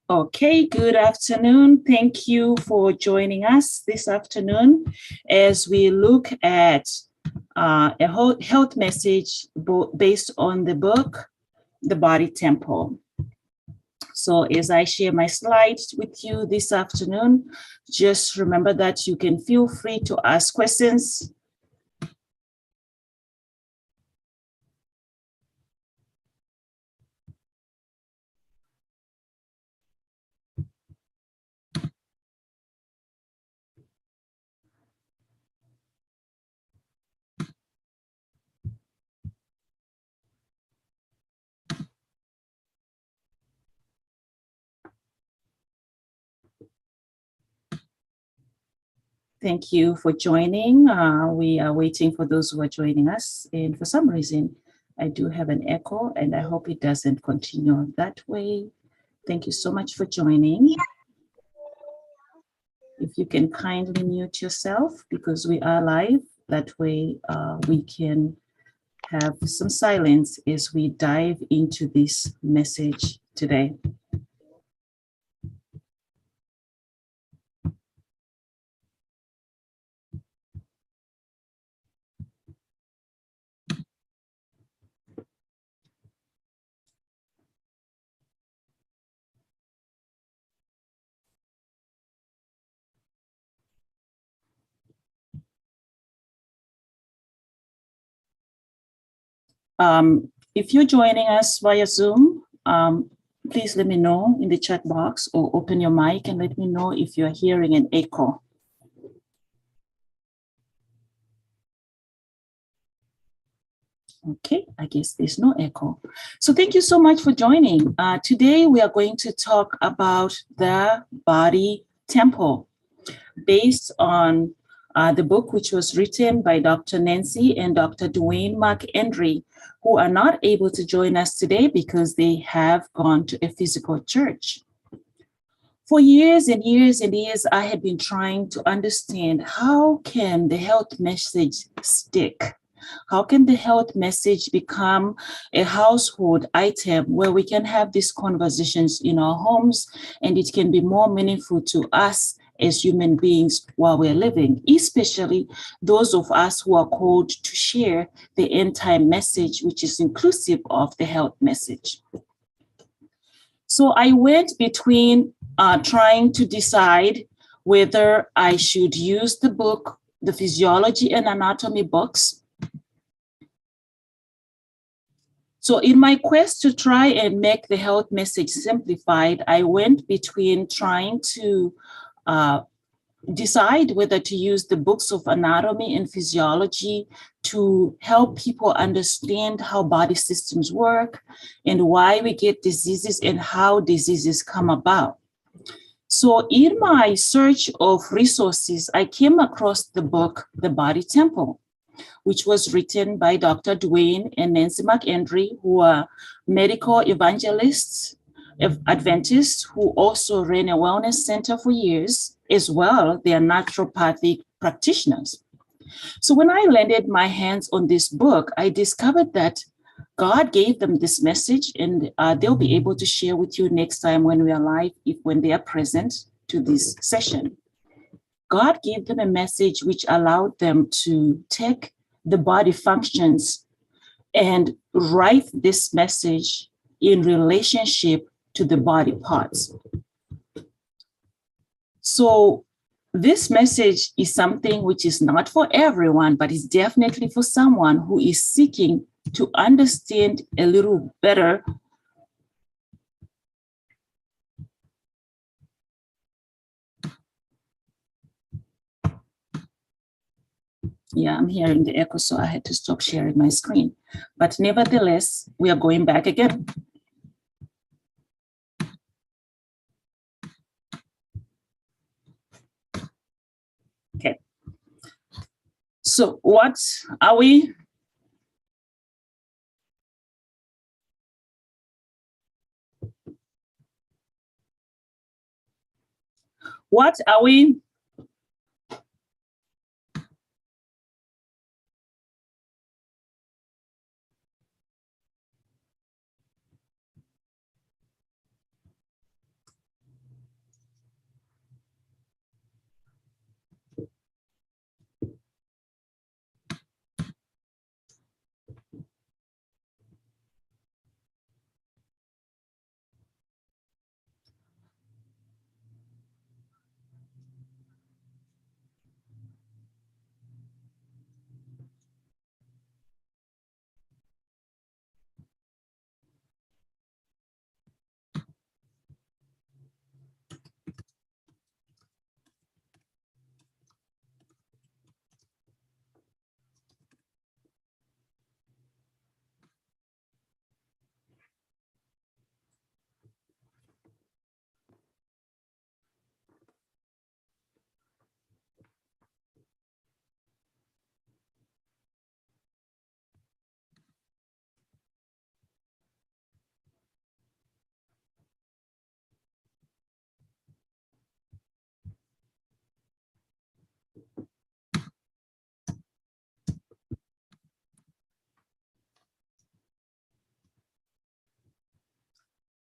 Okay, good afternoon. Thank you for joining us this afternoon as we look at a health message based on the book, The Body Temple. So as I share my slides with you this afternoon, just remember that you can feel free to ask questions. Thank you for joining. We are waiting for those who are joining us. And for some reason, I do have an echo, and I hope it doesn't continue that way. Thank you so much for joining. If you can kindly mute yourself because we are live, that way we can have some silence as we dive into this message today. If you're joining us via Zoom, please let me know in the chat box or open your mic and let me know if you're hearing an echo. Okay, I guess there's no echo. So thank you so much for joining. Today we are going to talk about the body temple based on the book which was written by Dr. Nancy and Dr. Duane McEndree, who are not able to join us today because they have gone to a physical church. For years and years and years, I had been trying to understand how can the health message stick? How can the health message become a household item where we can have these conversations in our homes and it can be more meaningful to us as human beings while we're living, especially those of us who are called to share the end time message, which is inclusive of the health message. So I went between trying to decide whether I should use the book, the physiology and anatomy books. So in my quest to try and make the health message simplified, I went between trying to decide whether to use the books of anatomy and physiology to help people understand how body systems work and why we get diseases and how diseases come about. So in my search of resources, I came across the book, The Body Temple, which was written by Dr. Duane and Nancy McEndree, who are medical evangelists, Adventists, who also ran a wellness center for years. As well, they are naturopathic practitioners. So when I landed my hands on this book, I discovered that God gave them this message, and they'll be able to share with you next time when we are live, when they are present to this session. God gave them a message which allowed them to take the body functions and write this message in relationship to the body parts. So this message is something which is not for everyone, but is definitely for someone who is seeking to understand a little better Yeah, I'm hearing the echo, so I had to stop sharing my screen. But nevertheless, we are going back again. Okay. So what are we? What are we?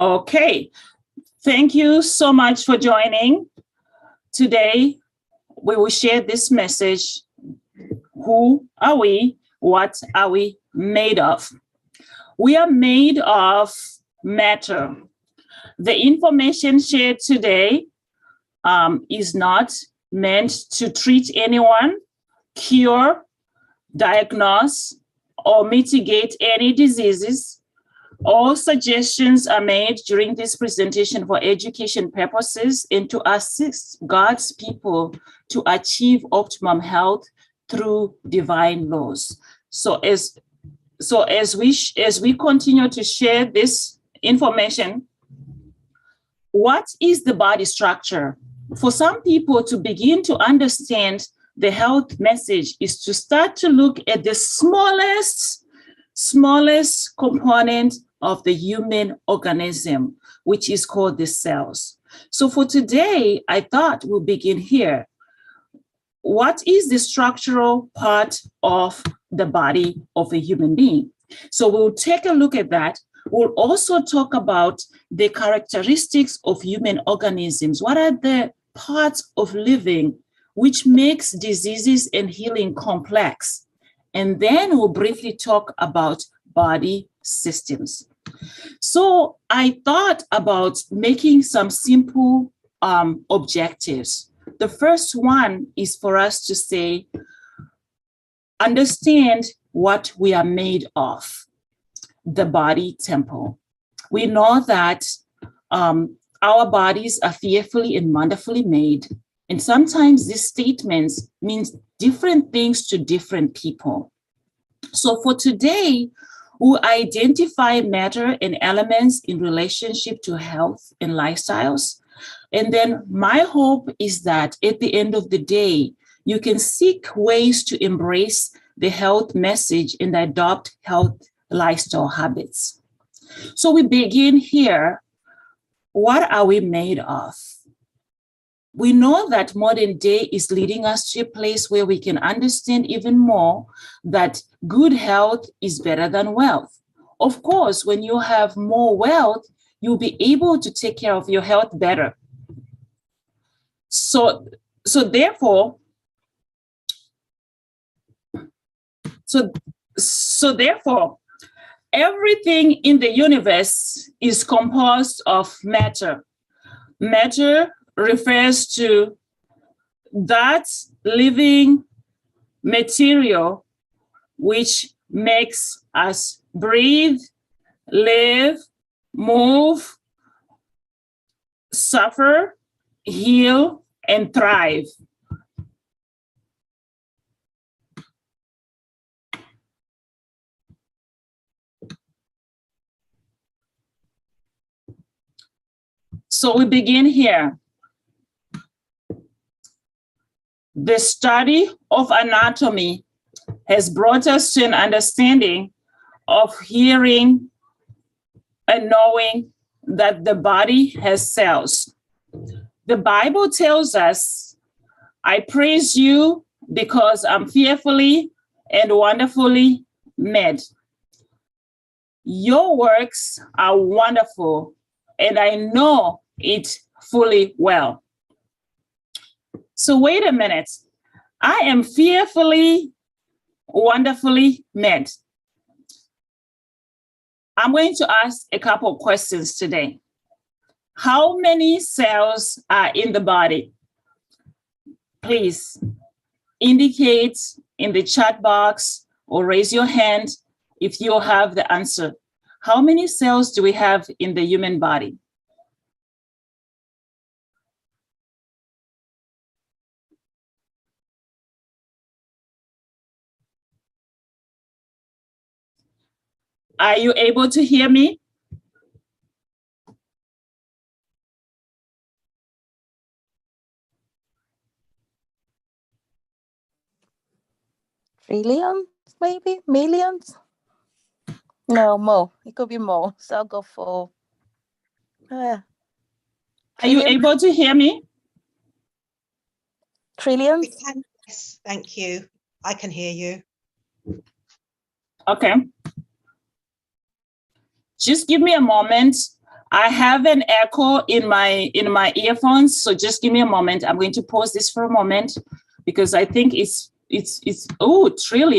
Okay, thank you so much for joining. Today, we will share this message. Who are we? What are we made of? We are made of matter. The information shared today is not meant to treat anyone, cure, diagnose, or mitigate any diseases. All suggestions are made during this presentation for education purposes and to assist God's people to achieve optimum health through divine laws. So as we continue to share this information, what is the body structure? For some people to begin to understand the health message is to start to look at the smallest component of the human organism, which is called the cells. So for today, I thought we'll begin here. What is the structural part of the body of a human being? So we'll take a look at that. We'll also talk about the characteristics of human organisms. What are the parts of living which makes diseases and healing complex? And then we'll briefly talk about body systems. So I thought about making some simple objectives. The first one is for us to say, understand what we are made of, the body temple. We know that our bodies are fearfully and wonderfully made. And sometimes these statements mean different things to different people. So for today, we'll identify matter and elements in relationship to health and lifestyles. And then my hope is that at the end of the day, you can seek ways to embrace the health message and adopt health lifestyle habits. So we begin here. What are we made of? We know that modern day is leading us to a place where we can understand even more that good health is better than wealth. Of course, when you have more wealth, you'll be able to take care of your health better. So therefore, everything in the universe is composed of matter. Matter refers to that living material which makes us breathe, live, move, suffer, heal, and thrive. So we begin here. The study of anatomy has brought us to an understanding of hearing and knowing that the body has cells. The Bible tells us, I praise you because I'm fearfully and wonderfully made. Your works are wonderful, and I know it fully well. So wait a minute. I am fearfully, wonderfully made. I'm going to ask a couple of questions today. How many cells are in the body? Please indicate in the chat box or raise your hand if you have the answer. How many cells do we have in the human body? Are you able to hear me? Trillions, maybe? Millions? No, more. It could be more. So I'll go for... Are you able to hear me? Trillions? We can, yes, thank you. I can hear you. Okay. Just give me a moment. I have an echo in my earphones, so just give me a moment. I'm going to pause this for a moment because I think it's oh, trillion.